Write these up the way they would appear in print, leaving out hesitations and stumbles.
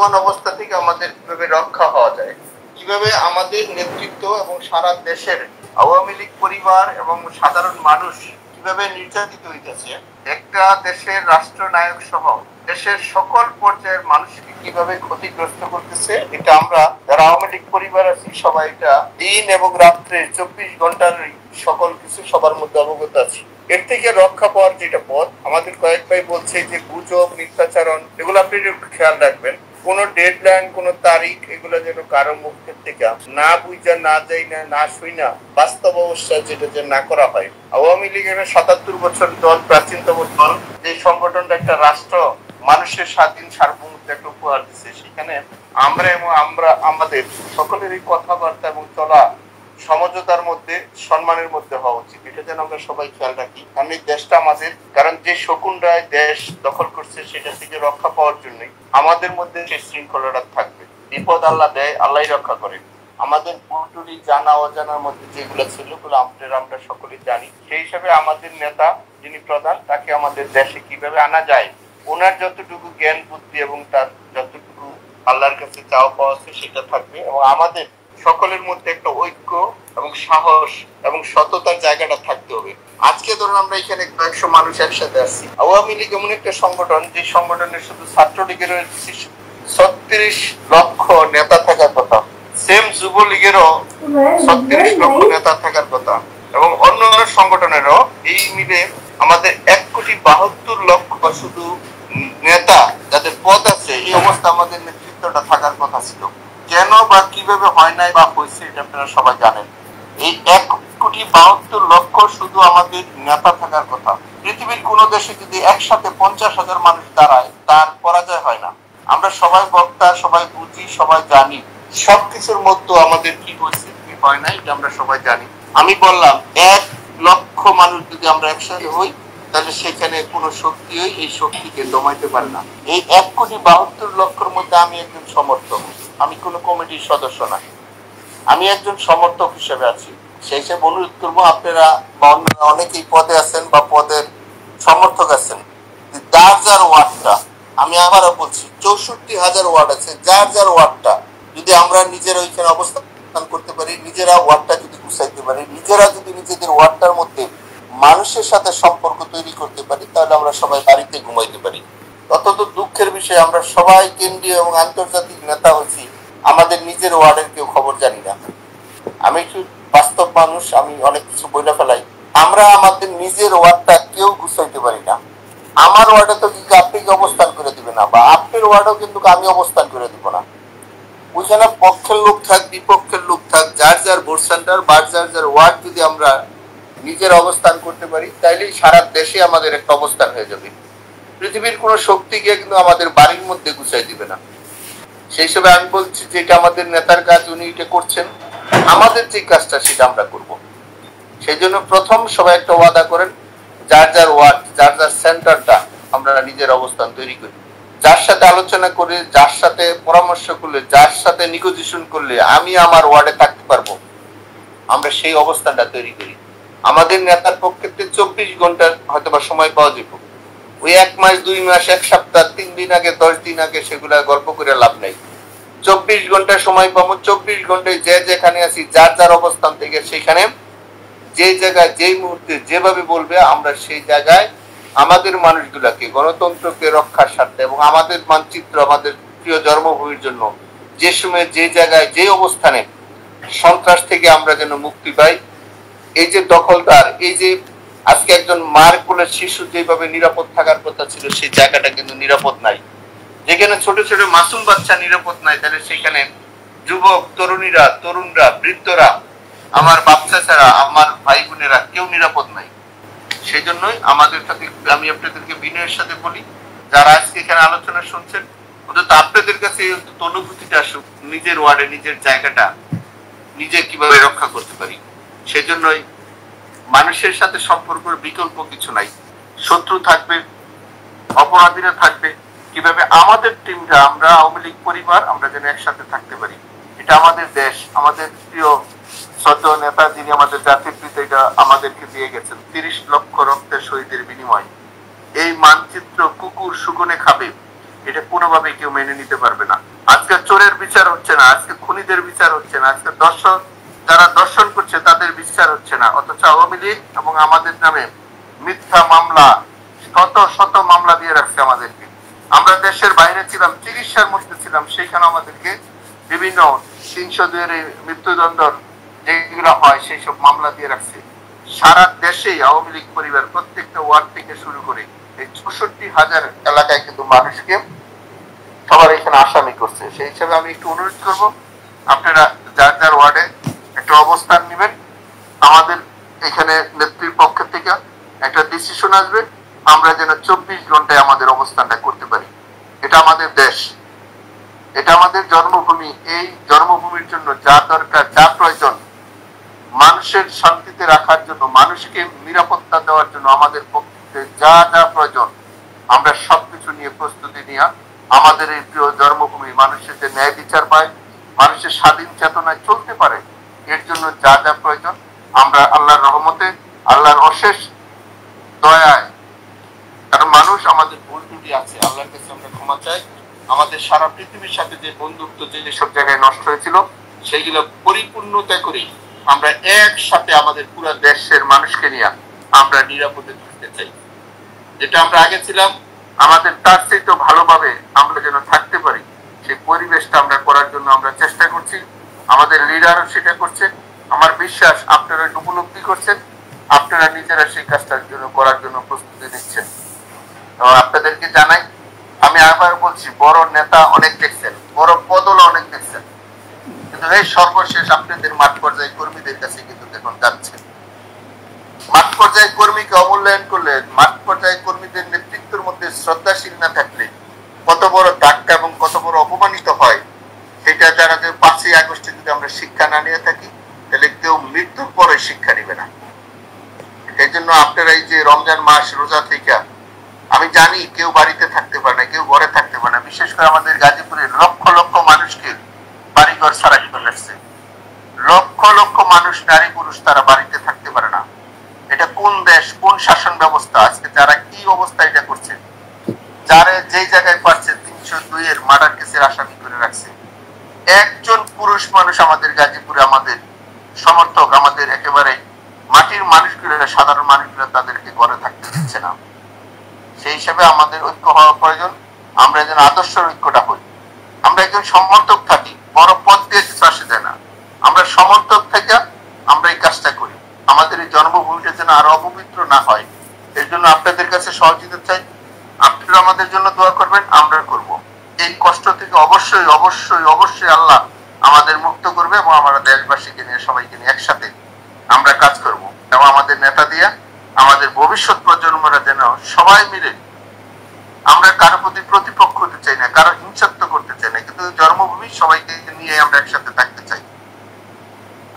বর্তমান অবস্থা থেকে আমাদের কিভাবে রক্ষা হওয়া যায়, কিভাবে আমাদের নেতৃত্ব এবং সারা দেশের আওয়ামী লীগ পরিবার এবং সাধারণ মানুষ কিভাবে নির্যাতিত হইতেছে, একটা দেশের রাষ্ট্রনায়ক সহ দেশের সকল পর্যায়ের মানুষকে কিভাবে ক্ষতিগ্রস্ত করতেছে, এটা আমরা যারা আওয়ামী লীগ পরিবার আছি সবাই এটা দিন এবং রাত্রে 24 ঘন্টার সকল কিছু সবার মধ্যে অবগত আছি। এর থেকে রক্ষা পাওয়ার যেটা পথ, আমাদের কয়েক ভাই বলছে যে গুজব, মিথ্যাচারণ, এগুলো আপনি খেয়াল রাখবেন। কোন ডেডলাইন, কোন তারিখ, এগুলো যেন কারো মুখের থেকে না বুঝা, না যাই না শুই না, বাস্তব অবস্থায় যেটা যে না করা হয়। আওয়ামী লীগের 77 বছর দল, প্রাচীনতম দল, যে সংগঠনটা একটা রাষ্ট্র মানুষের স্বাধীন সার্বভৌমত্ব একটা উপহার দিচ্ছে, সেখানে আমরা আমাদের সকলেরই কথাবার্তা এবং চলা সমঝোতার মধ্যে, সম্মানের মধ্যে হওয়া উচিত। এটা যেন আমরা সবাই খেয়াল রাখি, কারণ এই দেশটা আমাদের, কারণ যে শকুনরায় দেশ দখল করছে সেটা থেকে রক্ষা পাওয়ার জন্যই আমাদের মধ্যে সেই শৃঙ্খলাটা থাকবে। বিপদ আল্লাহ দেয়, আল্লাহ রক্ষা করে। আমাদের পুরোপুরি জানা অজানার মধ্যে যেগুলো ছিল ওগুলো আমরা সকলেই জানি। সেই হিসাবে আমাদের নেতা যিনি প্রধান, তাকে আমাদের দেশে কিভাবে আনা যায়, ওনার যতটুকু জ্ঞান বুদ্ধি এবং তার যতটুকু আল্লাহর কাছে চাওয়া পাওয়া আছে সেটা থাকবে, এবং আমাদের সকলের মধ্যে একটা ঐক্য এবং সাহস এবং সততার জায়গাটা থাকতে হবে। আজকে ধরুন আমরা এখানে 100 মানুষ একসাথে আসছি। আওয়ামী লীগ এমন একটা সংগঠন, যে সংগঠনের শুধু ছাত্রলীগের 36 লক্ষ নেতা থাকার কথা, সেম যুবলীগেরও 36 লক্ষ নেতা থাকার কথা, এবং অন্য সংগঠনেরও এই মিলে আমাদের 1,72,00,000 শুধু নেতা যাদের পদ আছে, এই অবস্থা আমাদের নেতৃত্বটা থাকার কথা ছিল। কেন বা কিভাবে হয় নাই বা হয়েছে এটা আপনারা সবাই জানেন। এই 1,72,00,000 শুধু আমাদের নেতা থাকার কথা। পৃথিবীর কোন দেশে যদি একসাথে 50,000 মানুষ দাঁড়ায়, তার পরাজয় হয় না। আমরা সবাই বক্তা, সবাই বুঝি, সবাই জানি সবকিছুর মধ্যে আমাদের কি হয়েছে কি হয় না, এটা আমরা সবাই জানি। আমি বললাম 1 লক্ষ মানুষ যদি আমরা একসাথে হই, তাহলে সেখানে কোন শক্তি এই শক্তিকে দমাইতে পারে না। এই 1,72,00,000 মধ্যে আমি একজন সমর্থক, আমি কোন কমিটির সদস্য না, আমি একজন সমর্থক হিসেবে আছি। সেই হিসেবে অনুরোধ করবো, আপনারা অনেকেই পদে আছেন বা পদের সমর্থক আছেন, যার যার ওয়ার্ডটা, আমি আবারও বলছি 64,000 ওয়ার্ড আছে, যার যার ওয়ার্ডটা যদি আমরা নিজেরা ওইখানে অবস্থান করতে পারি, নিজেরা ওয়ার্ডটা যদি গুছাইতে পারি, নিজেরা যদি নিজেদের ওয়ার্ডটার মধ্যে মানুষের সাথে সম্পর্ক তৈরি করতে পারি, তাহলে আমরা সবাই বাড়িতে ঘুমাইতে পারি। অত্যন্ত দুঃখের বিষয়, আমরা সবাই কেন্দ্রীয় এবং আন্তর্জাতিক নেতা হচ্ছি, আমাদের নিজের ওয়ার্ডের কেউ খবর জানি না। আমি একটু বাস্তব মানুষ, আমি অনেক কিছু বলে ফেলাই। আমরা আমাদের নিজের ওয়ার্ডটা কেউ গুছাইতে পারি না। আমার ওয়ার্ডে তো কিন্তু আপনি অবস্থান করে দিবে না, বা আপনার ওয়ার্ডেও কিন্তু আমি অবস্থান করে দিব না। ওইখানে পক্ষের লোক থাক, বিপক্ষের লোক থাক, যার যার ভোট সেন্টার বা যার যার ওয়ার্ড যদি আমরা নিজের অবস্থান করতে পারি, তাইলে সারা দেশে আমাদের একটা অবস্থান হয়ে যাবে। পৃথিবীর কোন শক্তি গিয়ে কিন্তু আমাদের বাড়ির মধ্যে গুছাই দিবে না। সেই হিসেবে আমি বলছি যে এটা আমাদের নেতার কাজ, উনি এটা করছেন, আমাদের যে কাজটা সেটা আমরা করব। সেই জন্য প্রথম সবাই একটা ওয়াদা করেন, যার যার ওয়ার্ড, যার যার সেন্টারটা আমরা নিজের অবস্থান তৈরি করি। যার সাথে আলোচনা করে, যার সাথে পরামর্শ করলে, যার সাথে নেগোসিয়েশন করলে আমি আমার ওয়ার্ডে থাকতে পারবো, আমরা সেই অবস্থানটা তৈরি করি। আমাদের নেতার পক্ষে 24 ঘন্টার হয়তো বা সময় পাওয়া যাবে, ওই 1 মাস, 2 মাস, 1 সপ্তাহ, 3 দিন আগে, 10 দিন আগে সেগুলা গল্প করে লাভ নাই। 24 ঘন্টা সময় পাবো। 24 ঘন্টায় যে যেখানে আছি, যার যার অবস্থান থেকে সেখানে যে জায়গায় যে মুহূর্তে যেভাবে বলবে, আমরা সেই জায়গায় আমাদের মানুষগুলাকে, গণতন্ত্রকে রক্ষার স্বার্থে এবং আমাদের মানচিত্র, আমাদের প্রিয় জন্মভূমির জন্য যে সময় যে জায়গায় যে অবস্থানে সন্ত্রাস থেকে আমরা যেন মুক্তি পাই। এই যে দখলদার, এই যে আজকে একজন মার কোলের শিশু যেভাবে নিরাপদ থাকার কথা ছিল, সেই জায়গাটা কিন্তু নিরাপদ নাই। যেখানে ছোট ছোট মাসুম বাচ্চা নিরাপদ নাই, তাহলে সেখানে যুবক, তরুণীরা, তরুণরা, বৃদ্ধরা, আমার বাচ্চা ছাড়া আমার ভাই বোনেরা কেউ নিরাপদ নাই। সেই জন্যই আমাদের সাথে আমি আপনাদেরকে বিনয়ের সাথে বলি, যারা আজকে এখানে আলোচনা শুনছেন, অন্তত আপনাদের কাছে অনুভূতিটা আসুক, নিজের ওয়ার্ডে নিজের জায়গাটা নিজে কিভাবে রক্ষা করতে পারি। সেজন্যই মানুষের সাথে সম্পর্কের বিকল্প কিছু নাই। শত্রু থাকবে, অপরাধীরা থাকবে, কিভাবে আমাদের টিমটা, আমরা আওয়ামী লীগ পরিবার, আমরা যেন একসাথে থাকতে পারি। এটা আমাদের দেশ, আমাদের প্রিয় শ্রদ্ধেয় নেতা যিনি আমাদের জাতির পিতা, এটা আমাদেরকে দিয়ে গেছেন 30 লক্ষ রক্তের শহীদের বিনিময়। এই মানচিত্র কুকুর শুকনে খাবে, এটা কোনোভাবে কেউ মেনে নিতে পারবে না। আজকে চোরের বিচার হচ্ছে না, আজকে খুনিদের বিচার হচ্ছে না, আজকে যারা দর্শন করছে তাদের বিচার হচ্ছে না, অথচ আওয়ামী লীগ এবং আমাদের নামে মিথ্যা মামলা, শত শত মামলা দিয়ে রাখছে আমাদেরকে। আমরা দেশের বাইরে ছিলাম, চিকিৎসার মধ্যে ছিলাম, সেখানে আমাদেরকে বিভিন্ন 302 মৃত্যুদণ্ড যেগুলো হয় সেই সব মামলা দিয়ে রাখছে। সারা দেশেই আওয়ামী লীগ পরিবার প্রত্যেকটা ওয়ার্ড থেকে শুরু করে এই 64,000 এলাকায় কিন্তু মানুষকে সবার এখানে আসামি করছে। সেই হিসাবে আমি একটু অনুরোধ করব, আপনারা যার যার ওয়ার্ডে একটা অবস্থান নেবেন। আমাদের এখানে নেত্রীর পক্ষ থেকে একটা ডিসিশন আসবে, আমরা যেন 24 ঘন্টায় আমাদের অবস্থানটা করতে পারি। এটা আমাদের দেশ, এটা আমাদের জন্মভূমি। এই জন্মভূমির জন্য যা দরকার, যা প্রয়োজন, মানুষের শান্তিতে রাখার জন্য, মানুষকে নিরাপত্তা দেওয়ার জন্য আমাদের পক্ষে যা যা প্রয়োজন, আমরা সবকিছু নিয়ে প্রস্তুতি নিয়ে আমাদের এই প্রিয় জন্মভূমি মানুষের যে ন্যায় বিচার পায়, মানুষের স্বাধীন চেতনায় চলতে পারে, এর জন্য যা যা প্রয়োজন আমরা আল্লাহর রহমতে, আল্লাহর অশেষ দয়ায়, কারণ মানুষ আমাদের ভুল ত্রুটি আছে, আল্লাহর কাছে আমরা ক্ষমা চাই। আমাদের সারা পৃথিবীর সাথে যে বন্ধুত্ব যেসব জায়গায় নষ্ট হয়েছিল সেইগুলো পরিপূর্ণতা করি আমরা একসাথে আমাদের পুরো দেশের মানুষকে নিয়ে আমরা নিরাপদে থাকতে চাই। যেটা আমরা আগে ছিলাম আমাদের তার চেয়ে ভালোভাবে আমরা যেন থাকতে পারি, সেই পরিবেশটা আমরা করার জন্য আমরা চেষ্টা করছি। আমাদের লিডারও সেটা করছে। আমার বিশ্বাস আপনারা উপলব্ধি করছেন, আপনারা নিজেরা সেই কাজটার জন্য করার জন্য প্রস্তুতি নিচ্ছেন। তো আপনাদেরকে জানাই, আমি আবার বলছি, বড় নেতা অনেক দেখছেন, বড় বদল অনেক দেখছেন, কিন্তু এই সর্বশেষ আপনাদের মাঠ পর্যায়ে কর্মীদের কাছে কিন্তু দেখুন যাচ্ছে। মাঠ পর্যায়ে কর্মীকে অমূল্যায়ন করলে, মাঠ পর্যায়ে কর্মীদের নেতৃত্বের মধ্যে শ্রদ্ধাশীল না থাকলে কত বড় ধাক্কা এবং কত বড় অপমানিত হয়, সেটা যারা 5ই আগস্টে যদি আমরা শিক্ষা না নিয়ে থাকি, তাহলে কেউ মৃত্যুর পরে শিক্ষা নিবে না। এই জন্য আপনারা এই যে রমজান মাস রোজা থেকে, আমি জানি কেউ বাড়িতে থাকতে পারে না, কেউ ঘরে থাকতে পারে না। বিশেষ করে আমাদের গাজীপুরের লক্ষ লক্ষ মানুষকে বাড়িঘর ছাড়া করে আসছে, লক্ষ লক্ষ মানুষ, নারী পুরুষ, তারা বাড়িতে থাকতে পারে না। এটা কোন দেশ, কোন শাসন ব্যবস্থা? আজকে যারা কি অবস্থা এটা করছে, যারা যেই জায়গায় পারছে 302 মার্ডার কেসের আসামি করে রাখছে। একজন পুরুষ মানুষ আমাদের গাজীপুরে, আমাদের সমর্থক, আমাদের একেবারে মাটির মানুষগুলো, সাধারণ মানুষগুলো তাদেরকে ঘরে থাকতে দিচ্ছে না। সেই হিসাবে আমাদের ঐক্য হওয়া প্রয়োজন। আমরা যেন আদর্শের ঐক্যটা হই। আমরা একজন সমর্থক থাকি, বড় পদ দিয়ে কিছু আসে যায় না। আমরা সমর্থক থেকে আমরা এই কাজটা করি, আমাদের এই জন্মভূমিটা যেন আরো অপবিত্র না হয়। এর জন্য আপনাদের কাছে সহযোগিতা চাই। আপনারা আমাদের জন্য দোয়া করবেন, আমরা করব। এই কষ্ট থেকে অবশ্যই অবশ্যই অবশ্যই আল্লাহ আমাদের মুক্ত করবে এবং আমরা দেশবাসীকে নিয়ে, সবাইকে নিয়ে একসাথে আমরা কাজ করব। এবং আমাদের নেতা দিয়া আমাদের ভবিষ্যৎ প্রজন্মরা যেন সবাই মিলে, আমরা কারো প্রতি প্রতিপক্ষ হতে চাই না, কারো হিংসাত্ব করতে চাই না, কিন্তু জন্মভূমি সবাইকে নিয়ে আমরা একসাথে থাকতে চাই।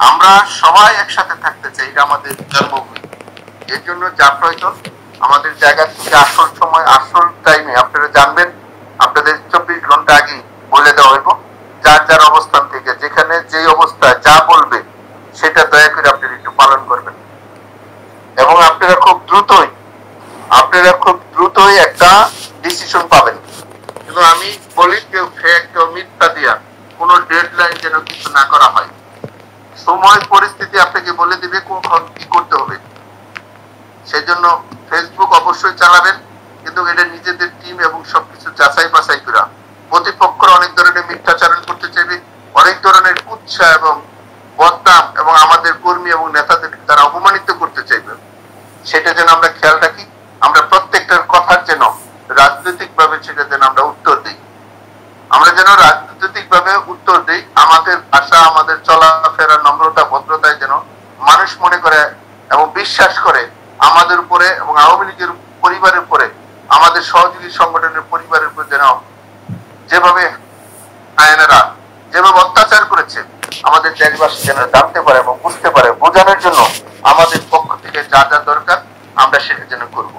আমরা সবাই একসাথে থাকতে চাই, এটা আমাদের জন্মভূমি। এর জন্য যা প্রয়োজন আমাদের জায়গা থেকে আসল সময়, আসল টাইমে আপনারা জানবেন, আপনাদের 24 ঘন্টা আগে বলে দেওয়া হইব। যার যার অবস্থান থেকে যেখানে যে অবস্থায় যা বলবে সেটা দয়া করে আপনারা একটু পালন করবেন। এবং আপনারা খুব দ্রুতই একটা ডিসিশন পাবেন। কিন্তু আমি বলি, কেউ ফেক, কেউ মিথ্যা দিয়া কোনো ডেডলাইন যেন কিছু না করা হয়। সময় পরিস্থিতি আপনাকে বলে দিবে কখন কি করতে হবে। সেই জন্য ফেসবুক অবশ্যই চালাবেন, কিন্তু এটা নিজেদের টিম এবং সবকিছু যাচাই বাছাই করা। প্রতিপক্ষরা অনেক ধরনের মিথ্যাচারণ করতে চাইবে, অনেক ধরনের কুৎসা এবং বদনাম, এবং আমাদের কর্মী এবং নেতাদেরকে তারা অপমানিত করতে চাইবে। সেটা যেন আমরা খেয়াল রাখি। আমরা প্রত্যেকটার কথার যেন রাজনৈতিক ভাবে সেটা যেন আমরা উত্তর দিই। আমরা যেন রাজনৈতিক ভাবে উত্তর দিই, আমাদের ভাষা, আমাদের চলাফেরা, নম্রতা, ভদ্রতায় যেন মানুষ মনে করে এবং বিশ্বাস করে আমাদের উপরে এবং আওয়ামী লীগের পরিবারের উপরে, আমাদের সহযোগী সংগঠনের পরিবারের উপরে যেন যেভাবে আইনেরা যেভাবে অত্যাচার করেছে, আমাদের দেশবাসী যেন জানতে পারে এবং বুঝতে পারে। বোঝানোর জন্য আমাদের পক্ষ থেকে যা যা দরকার আমরা সেটা যেন করবো।